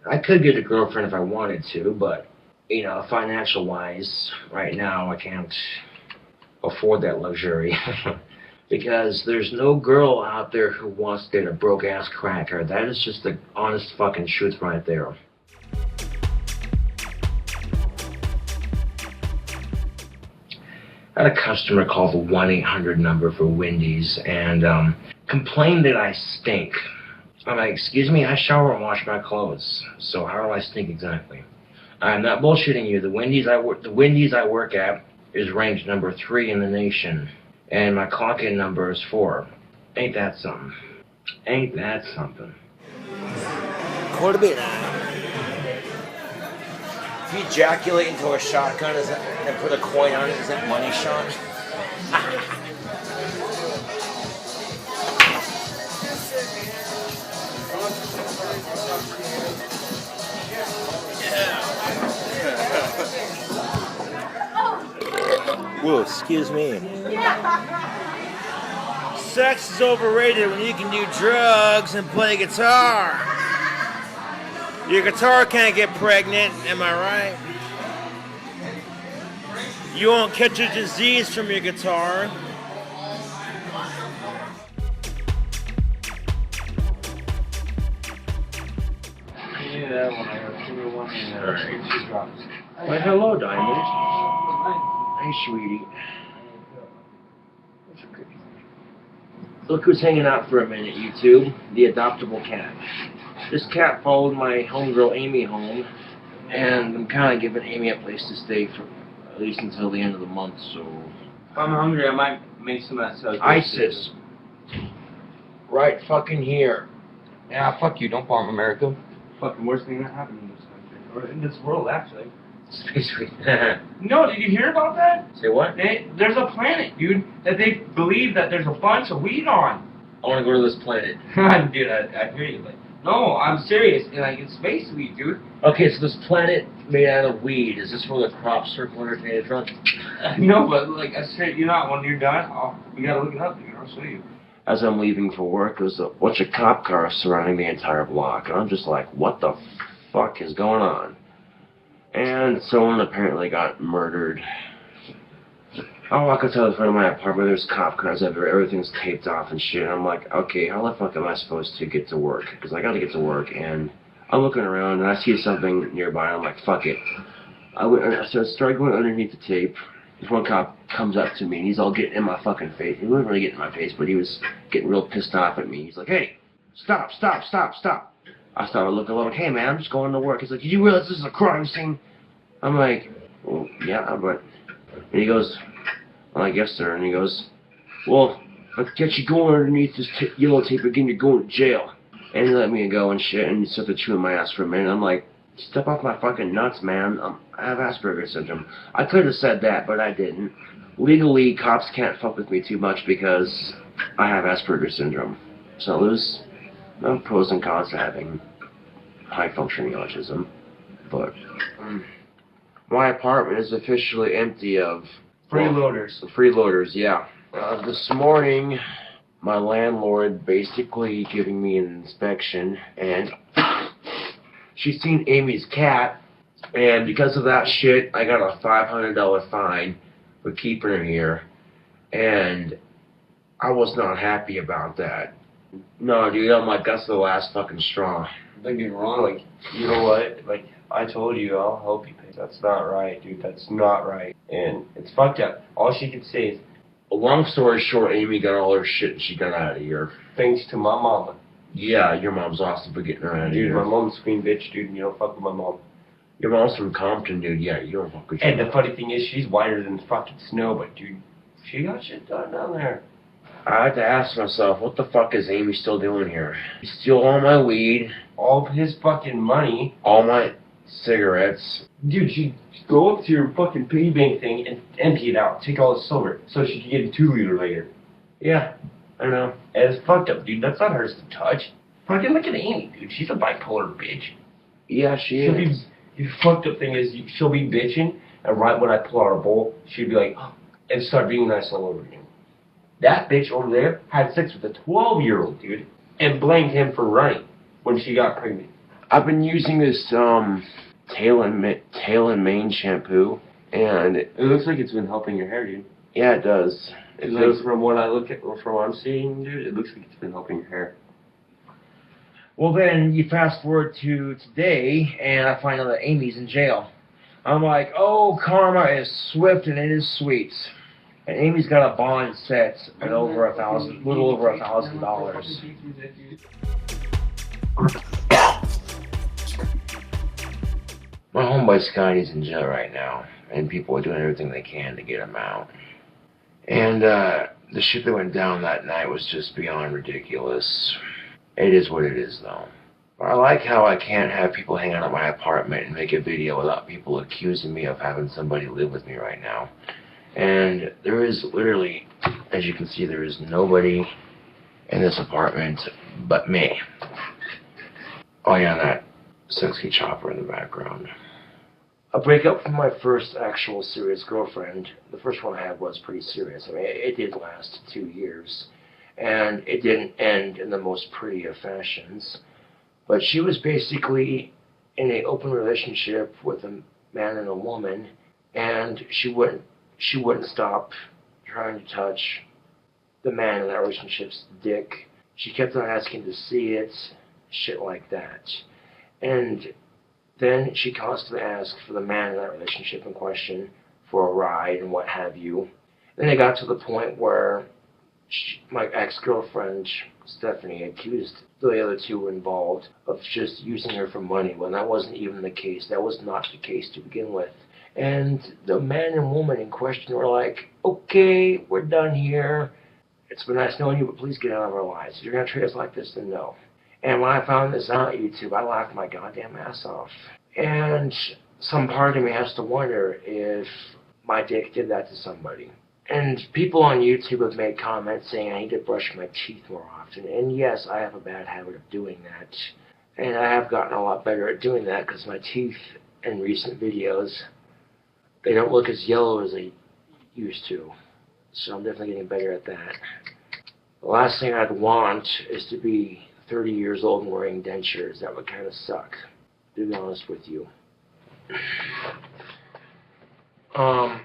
I could get a girlfriend if I wanted to, but, you know, financial-wise, right now I can't afford that luxury. Because there's no girl out there who wants to date a broke-ass cracker. That is just the honest fucking truth right there. I had a customer call the 1-800 number for Wendy's and complained that I stink. I'm like, excuse me, I shower and wash my clothes. So how do I stink exactly? I'm not bullshitting you. The Wendy's I work at is ranked number 3 in the nation, and my clock-in number is 4. Ain't that something? Ain't that something? Quarter bit now. If you ejaculate into a shotgun and put a coin on it, is that money, Sean? Whoa, excuse me. Sex is overrated when you can do drugs and play guitar. Your guitar can't get pregnant, am I right? You won't catch a disease from your guitar. Yeah, when I heard one Why, hello, Diamond. Hey, sweetie. Look who's hanging out for a minute, YouTube. The adoptable cat. This cat followed my homegirl Amy home, and I'm kind of giving Amy a place to stay for at least until the end of the month, so... If I'm hungry, I might make some of that stuff. ISIS. Right fucking here. Yeah, fuck you. Don't bomb America. Fucking worst thing that happened in this country. Or in this world, actually. Space Week. No, did you hear about that? Say what? There's a planet, dude, that they believe that there's a bunch of weed on. I want to go to this planet. Dude, I hear you, but... No, I'm serious. Like, it's space weed, dude. Okay, so this planet made out of weed, is this where the crop circle originated from? No, but, like, I said, you know, when you're done, we gotta look it up, dude. I'll show you. As I'm leaving for work, there's a bunch of cop cars surrounding the entire block, and I'm just like, what the fuck is going on? And someone apparently got murdered. I walk outside the front of my apartment, there's cop cars everywhere, everything's taped off and shit, and I'm like, okay, how the fuck am I supposed to get to work? Because I gotta get to work, and I'm looking around, and I see something nearby, and I'm like, fuck it. I started going underneath the tape. This one cop comes up to me, and he's all getting in my fucking face. He wasn't really getting in my face, but he was getting real pissed off at me. He's like, hey, stop. I started looking, I'm like, hey man, I'm just going to work. He's like, did you realize this is a crime scene? I'm like, well, yeah, but... And he goes, well, I guess, sir. And he goes, well, let's get you going underneath this yellow tape again, you're going to jail. And he let me go and shit, and he started chewing my ass for a minute. I'm like, step off my fucking nuts, man. I have Asperger's syndrome. I could have said that, but I didn't. Legally, cops can't fuck with me too much because I have Asperger's syndrome. So there's no pros and cons to having high-functioning autism. But my apartment is officially empty of... Freeloaders. Freeloaders, yeah. This morning, my landlord basically giving me an inspection, and she's seen Amy's cat, and because of that shit, I got a $500 fine for keeping her here, and I was not happy about that. No, dude, I'm like, that's the last fucking straw. Don't get me wrong, like, you know what, like, I told you, I'll help you pay. That's not right, dude, that's not right. And it's fucked up. All she could say is, long story short, Amy got all her shit and she got out of here. Thanks to my mama. Yeah, your mom's awesome for getting her out of here. Dude, my mom's a queen bitch, dude, and you don't fuck with my mom. Your mom's from Compton, dude, yeah, you don't fuck with your And the funny thing is, she's whiter than fucking snow, but dude, she got shit done down there. I had to ask myself, what the fuck is Amy still doing here? She steal all my weed. All of his fucking money. All my cigarettes. Dude, she'd go up to your fucking piggy bank thing and empty it out. Take all the silver so she could get a 2-liter later. Yeah, I know. And it's fucked up, dude. That's not hers to touch. Fucking look at Amy, dude. She's a bipolar bitch. Yeah, she is. The fucked up thing is, she'll be bitching, and right when I pull out her bowl, she'd be like, oh, and start being nice all over again. That bitch over there had sex with a 12-year-old, dude, and blamed him for running when she got pregnant. I've been using this tail and mane shampoo, and it looks like it's been helping your hair, dude. Yeah, it does. It does. From what I look at, or from what I'm seeing, dude, it looks like it's been helping your hair. Well, then you fast forward to today, and I find out that Amy's in jail. I'm like, oh, karma is swift and it is sweet. And Amy's got a bond set at over $1,000, little over $1,000. My homeboy Scotty's in jail right now, and people are doing everything they can to get him out. And the shit that went down that night was just beyond ridiculous. It is what it is, though. I like how I can't have people hang out at my apartment and make a video without people accusing me of having somebody live with me right now. And there is literally, as you can see, there is nobody in this apartment but me. Oh yeah, that sexy chopper in the background. A breakup from my first actual serious girlfriend. The first one I had was pretty serious. I mean, it did last 2 years. And it didn't end in the most pretty of fashions. But she was basically in an open relationship with a man and a woman, and she wouldn't stop trying to touch the man in that relationship's dick. She kept on asking to see it, shit like that. And then she constantly asked for the man in that relationship in question for a ride and what have you. Then it got to the point where my ex-girlfriend, Stephanie, accused the other two involved of just using her for money when that wasn't even the case. That was not the case to begin with. And the man and woman in question were like, okay, we're done here. It's been nice knowing you, but please get out of our lives. If you're going to treat us like this, then no. And when I found this out on YouTube, I laughed my goddamn ass off. And some part of me has to wonder if my dick did that to somebody. And people on YouTube have made comments saying I need to brush my teeth more often. And yes, I have a bad habit of doing that. And I have gotten a lot better at doing that because my teeth in recent videos, they don't look as yellow as they used to. So I'm definitely getting better at that. The last thing I'd want is to be 30 years old and wearing dentures. That would kind of suck, to be honest with you. A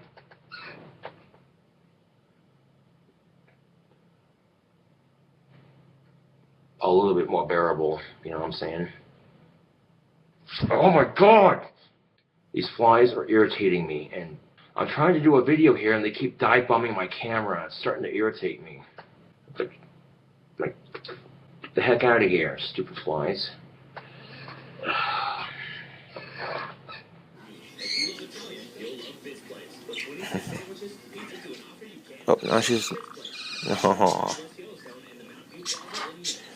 little bit more bearable, you know what I'm saying? Oh my god! These flies are irritating me, and I'm trying to do a video here and they keep dive bombing my camera. It's starting to irritate me. Like, get the heck out of here, stupid flies. Oh, now she's... Oh.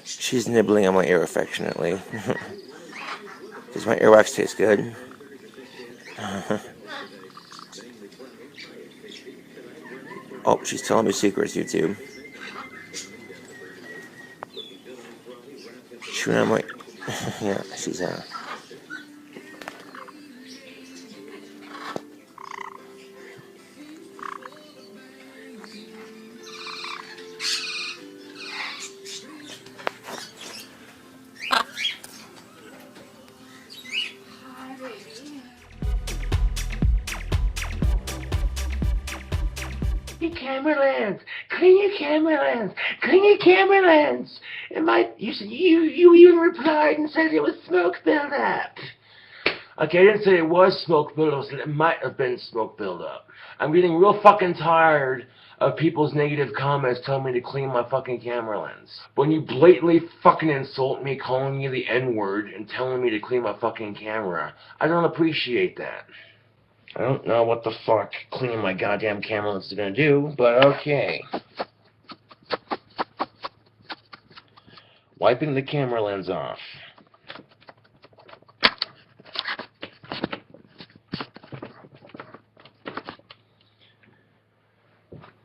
She's nibbling on my ear affectionately. Does my earwax taste good? Oh, she's telling me secrets, YouTube. Chewing on my... Yeah, she's Clean your camera lens! Clean your camera lens! Clean your camera lens! You even replied and said it was smoke buildup. Okay, I didn't say it was smoke buildup, I said it might have been smoke buildup. I'm getting real fucking tired of people's negative comments telling me to clean my fucking camera lens. When you blatantly fucking insult me calling me the N-word and telling me to clean my fucking camera, I don't appreciate that. I don't know what the fuck cleaning my goddamn camera lens is gonna do, but okay. Wiping the camera lens off.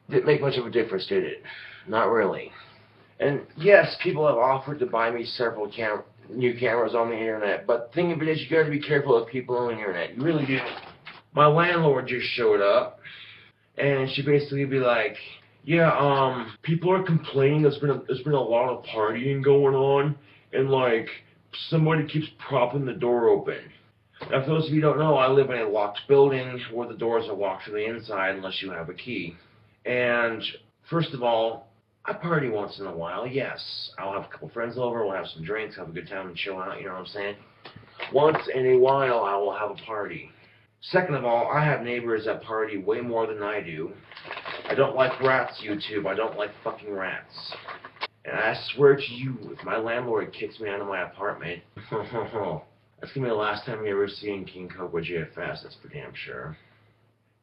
Didn't make much of a difference, did it? Not really. And yes, people have offered to buy me several new cameras on the internet, but the thing of it is, you gotta be careful of people on the internet. You really do. My landlord just showed up, and she basically be like, yeah, people are complaining there's been a lot of partying going on, and like, somebody keeps propping the door open. Now, for those of you who don't know, I live in a locked building where the doors are locked from the inside unless you have a key. And first of all, I party once in a while, yes. I'll have a couple friends over, we'll have some drinks, have a good time and chill out, you know what I'm saying? Once in a while, I will have a party. Second of all, I have neighbors that party way more than I do. I don't like rats, YouTube. I don't like fucking rats. And I swear to you, if my landlord kicks me out of my apartment, that's gonna be the last time you're ever seeing KingCobraJFS, that's for damn sure.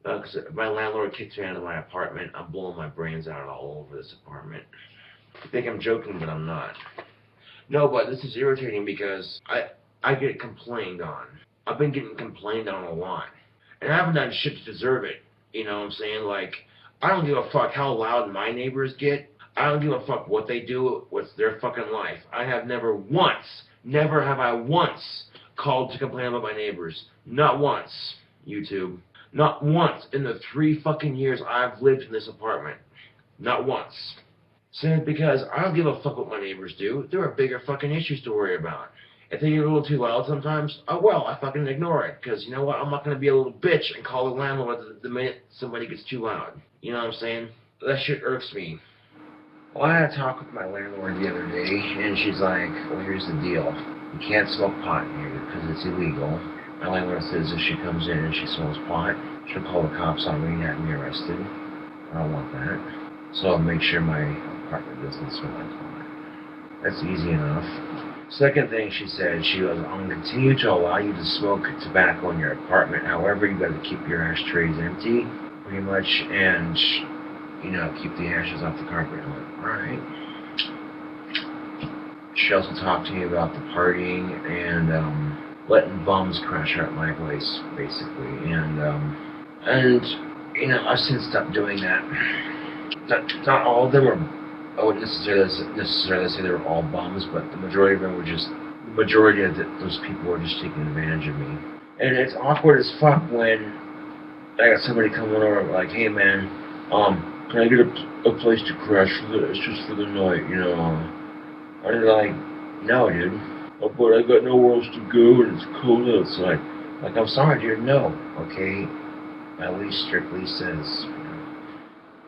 Because if my landlord kicks me out of my apartment, I'm blowing my brains out all over this apartment. I think I'm joking, but I'm not. No, but this is irritating because I get complained on. I've been getting complained on a lot. And I haven't done shit to deserve it. You know what I'm saying? Like, I don't give a fuck how loud my neighbors get. I don't give a fuck what they do, what's their fucking life. I have never have I once called to complain about my neighbors. Not once, YouTube. Not once in the 3 fucking years I've lived in this apartment. Not once. Simply because I don't give a fuck what my neighbors do. There are bigger fucking issues to worry about. If they get a little too loud sometimes, oh well, I fucking ignore it. Because you know what? I'm not going to be a little bitch and call the landlord the minute somebody gets too loud. You know what I'm saying? That shit irks me. Well, I had a talk with my landlord the other day, and she's like, well, here's the deal. You can't smoke pot in here because it's illegal. My landlord says if she comes in and she smokes pot, she'll call the cops on me and have me arrested. I don't want that. So I'll make sure my apartment doesn't smell like pot. That's easy enough. Second thing she said, she goes, I'm going to continue to allow you to smoke tobacco in your apartment. However, you got to keep your ashtrays empty, pretty much, and, you know, keep the ashes off the carpet. I'm like, alright. She also talked to me about the partying and, letting bums crash out at my place, basically. And, you know, I've since stopped doing that. Not all of them are, I wouldn't necessarily say they were all bums, but the majority of them were just, those people were just taking advantage of me. And it's awkward as fuck when I got somebody coming over like, hey man, can I get a place to crash it's just for the night, you know? And they're like, no dude, oh, but I got nowhere else to go and it's cold outside. Like, I'm sorry dude, no, okay? My lease strictly says.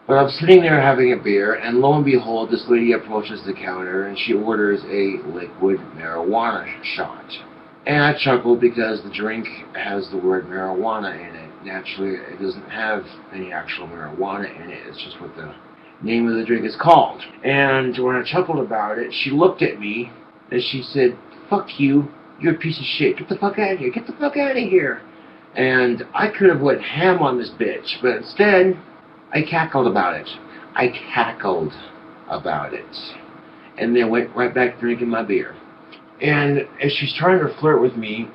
But I'm sitting there having a beer, and lo and behold, this lady approaches the counter, and she orders a liquid marijuana shot. And I chuckled because the drink has the word marijuana in it. Naturally, it doesn't have any actual marijuana in it. It's just what the name of the drink is called. And when I chuckled about it, she looked at me, and she said, fuck you, you're a piece of shit. Get the fuck out of here. Get the fuck out of here. And I could have went ham on this bitch, but instead, I cackled about it. And then went right back drinking my beer. And if she's trying to flirt with me,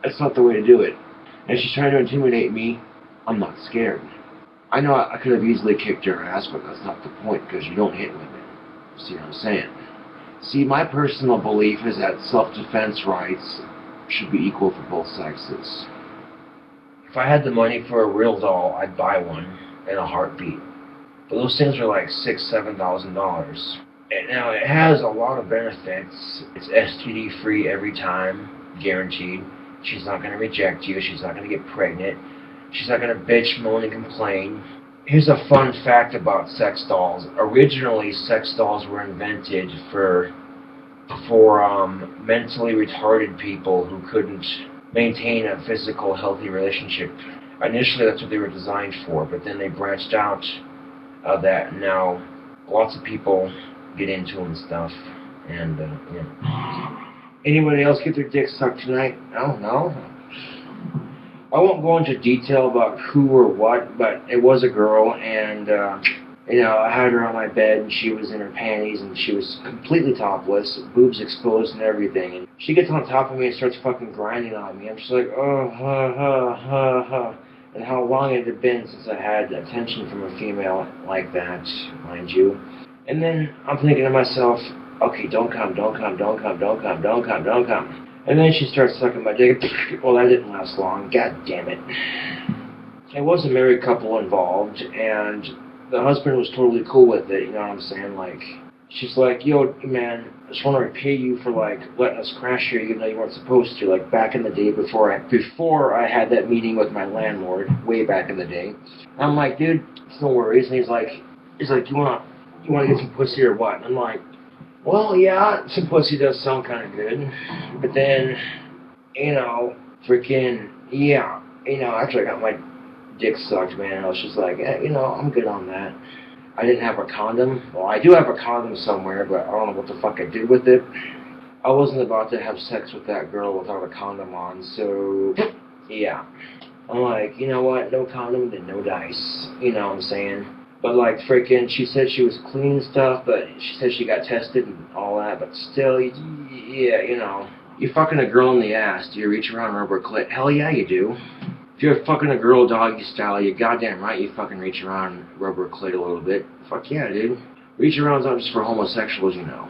that's not the way to do it. And if she's trying to intimidate me, I'm not scared. I know I could have easily kicked her ass, but that's not the point, because you don't hit women. See what I'm saying? See, my personal belief is that self-defense rights should be equal for both sexes. If I had the money for a real doll, I'd buy one in a heartbeat. But those things are like $6,000, $7,000. And now it has a lot of benefits. It's STD free every time, guaranteed. She's not going to reject you. She's not going to get pregnant. She's not going to bitch, moan, and complain. Here's a fun fact about sex dolls. Originally, sex dolls were invented for mentally retarded people who couldn't maintain a physical, healthy relationship. Initially, that's what they were designed for, but then they branched out of that, and now lots of people get into them and stuff, and, yeah. Anybody else get their dick sucked tonight? I don't know. I won't go into detail about who or what, but it was a girl, and, you know, I had her on my bed, and she was in her panties, and she was completely topless, boobs exposed and everything, and she gets on top of me and starts fucking grinding on me. I'm just like, oh, ha, ha, ha, ha. And how long it had been since I had attention from a female like that, mind you. And then I'm thinking to myself, okay, don't come, don't come, don't come, don't come, don't come, don't come. And then she starts sucking my dick. Well, that didn't last long. God damn it. It was a married couple involved, and the husband was totally cool with it, you know what I'm saying? Like, she's like, yo, man, I just want to repay you for, like, letting us crash here even though you weren't supposed to. Like, back in the day before I had that meeting with my landlord, way back in the day. And I'm like, dude, it's no worries. And he's like, you want to get some pussy or what? And I'm like, well, yeah, some pussy does sound kind of good. But then, you know, freaking, yeah, you know, after I got my dick sucked, man. I was just like, you know, I'm good on that. I didn't have a condom. Well, I do have a condom somewhere, but I don't know what the fuck I did with it. I wasn't about to have sex with that girl without a condom on, so, yeah. I'm like, you know what, no condom, then no dice. You know what I'm saying? But like, freaking, she said she was clean and stuff, but she said she got tested and all that, but still, yeah, you know. You're fucking a girl in the ass, do you reach around rubber clit? Hell yeah, you do. If you're fucking a girl doggy style, you're goddamn right you fucking reach around rubber clit a little bit. Fuck yeah, dude. Reach around's not just for homosexuals, you know.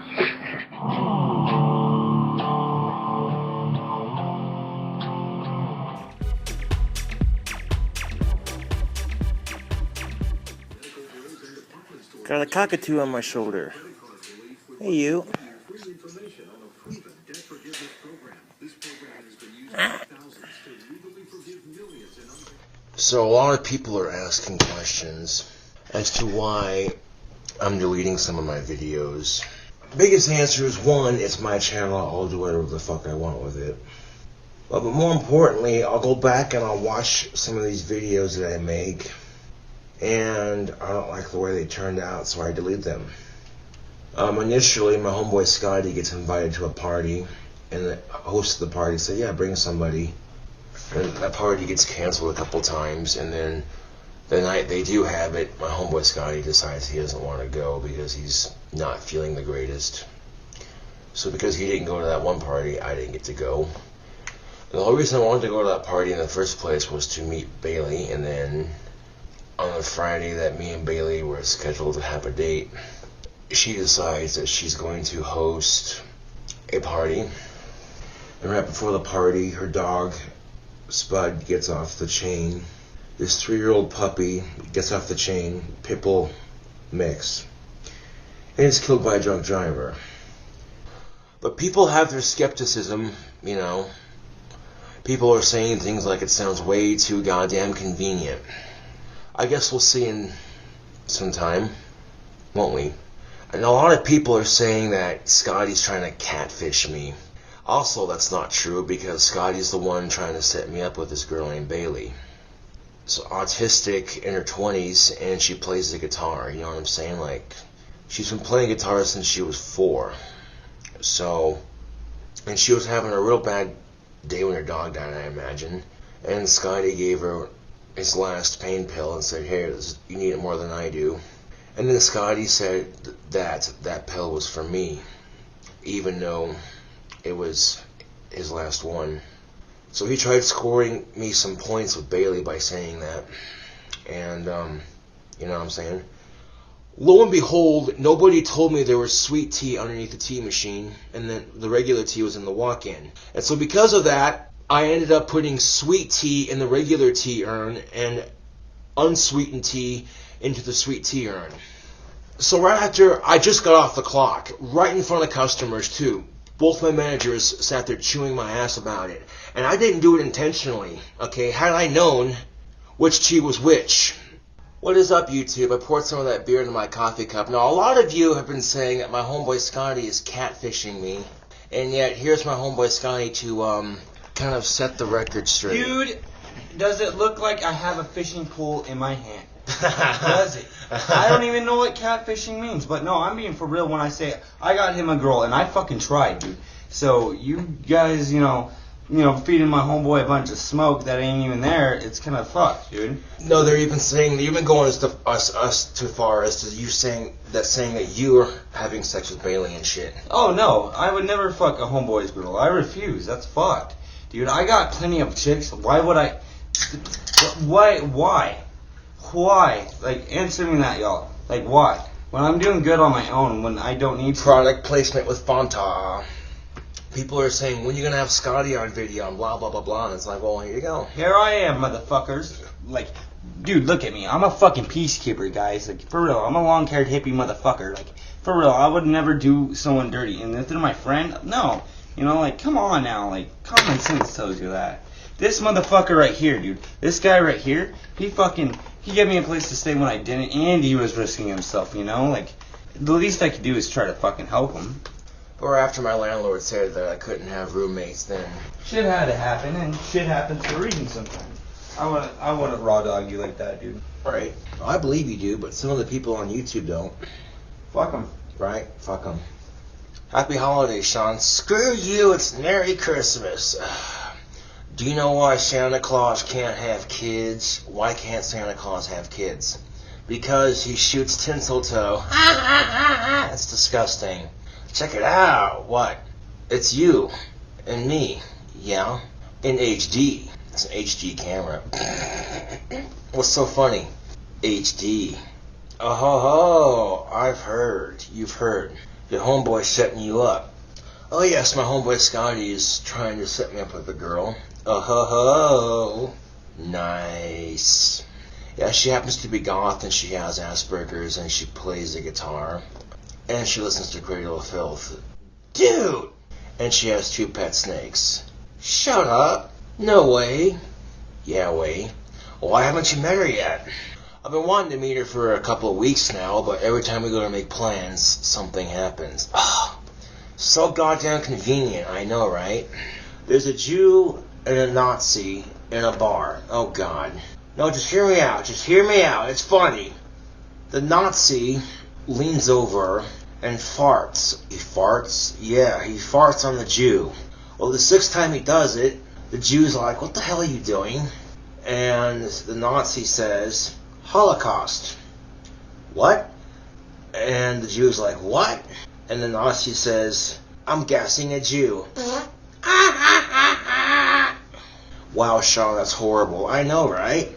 Got a cockatoo on my shoulder. Hey, you. So a lot of people are asking questions as to why I'm deleting some of my videos. Biggest answer is, one, it's my channel, I'll do whatever the fuck I want with it. But more importantly, I'll go back and I'll watch some of these videos that I make, and I don't like the way they turned out, so I delete them. Initially, my homeboy Scotty gets invited to a party, and the host of the party said, yeah, bring somebody. And that party gets canceled a couple times, and then the night they do have it, my homeboy Scotty decides he doesn't want to go because he's not feeling the greatest. So because he didn't go to that one party, I didn't get to go. And the whole reason I wanted to go to that party in the first place was to meet Bailey, and then on the Friday that me and Bailey were scheduled to have a date, she decides that she's going to host a party. And right before the party, her dog, Spud, gets off the chain. This 3-year-old puppy gets off the chain, Pitbull mix, and is killed by a drunk driver. But people have their skepticism, you know. People are saying things like it sounds way too goddamn convenient. I guess we'll see in some time, won't we? And a lot of people are saying that Scotty's trying to catfish me. Also, that's not true, because Scotty's the one trying to set me up with this girl named Bailey. So autistic, in her 20s, and she plays the guitar, you know what I'm saying? Like, she's been playing guitar since she was 4. So, and she was having a real bad day when her dog died, I imagine. And Scotty gave her his last pain pill and said, here, you need it more than I do. And then Scotty said that that pill was for me, even though it was his last one. So he tried scoring me some points with Bailey by saying that. And, you know what I'm saying? Lo and behold, nobody told me there was sweet tea underneath the tea machine, and then the regular tea was in the walk-in. And so because of that, I ended up putting sweet tea in the regular tea urn and unsweetened tea into the sweet tea urn. So right after I just got off the clock, right in front of customers too, both my managers sat there chewing my ass about it. And I didn't do it intentionally, okay? Had I known which tea was which. What is up, YouTube? I poured some of that beer into my coffee cup. Now, a lot of you have been saying that my homeboy Scotty is catfishing me. And yet, here's my homeboy Scotty to, kind of set the record straight. Dude, does it look like I have a fishing pole in my hand? Does it? I don't even know what catfishing means, but no, I'm being for real when I say I got him a girl, and I fucking tried, dude. So you guys, you know, feeding my homeboy a bunch of smoke that ain't even there, it's kind of fucked, dude. No, they're even saying, you've been going us too far as to you saying that you are having sex with Bailey and shit. Oh no, I would never fuck a homeboy's girl. I refuse. That's fucked, dude. I got plenty of chicks. Why would I? Why? Like, answer me that, y'all. Like, why? When I'm doing good on my own, when I don't need product placement with Fanta. People are saying, when are you going to have Scotty on video and blah, blah, blah, blah. And it's like, well, here you go. Here I am, motherfuckers. Like, dude, look at me. I'm a fucking peacekeeper, guys. Like, for real. I'm a long-haired hippie motherfucker. Like, for real. I would never do someone dirty. And if they're my friend, no. You know, like, come on now. Like, common sense tells you that. This motherfucker right here, dude. This guy right here, he gave me a place to stay when I didn't, and he was risking himself, you know? Like, the least I could do is try to fucking help him. Or after my landlord said that I couldn't have roommates, then Shit had to happen, and shit happens for a reason sometimes. I wouldn't raw dog you like that, dude. Right. I believe you do, but some of the people on YouTube don't. Fuck them. Right? Fuck them. Happy holidays, Sean. Screw you, it's Merry Christmas. Do you know why Santa Claus can't have kids? Why can't Santa Claus have kids? Because he shoots tinseltoe. That's disgusting. Check it out. What? It's you and me. Yeah? In HD. It's an HD camera. What's so funny? HD. Oh ho ho. I've heard. You've heard. Your homeboy's setting you up. Oh yes, my homeboy Scotty is trying to set me up with a girl. Oh ho ho. Nice. Yeah, she happens to be goth and she has Asperger's and she plays the guitar. And she listens to Cradle of Filth. Dude! And she has 2 pet snakes. Shut up. No way. Yeah, way. Why haven't you met her yet? I've been wanting to meet her for a couple of weeks now, but every time we go to make plans, something happens. Oh, so goddamn convenient, I know, right? There's a Jew and a Nazi in a bar. Oh, God. No, just hear me out. Just hear me out. It's funny. The Nazi leans over and farts. He farts? Yeah, he farts on the Jew. Well, the 6th time he does it, the Jew's like, what the hell are you doing? And the Nazi says, Holocaust. What? And the Jew's like, what? And the Nazi says, I'm gassing a Jew. Wow, Sean, that's horrible. I know, right?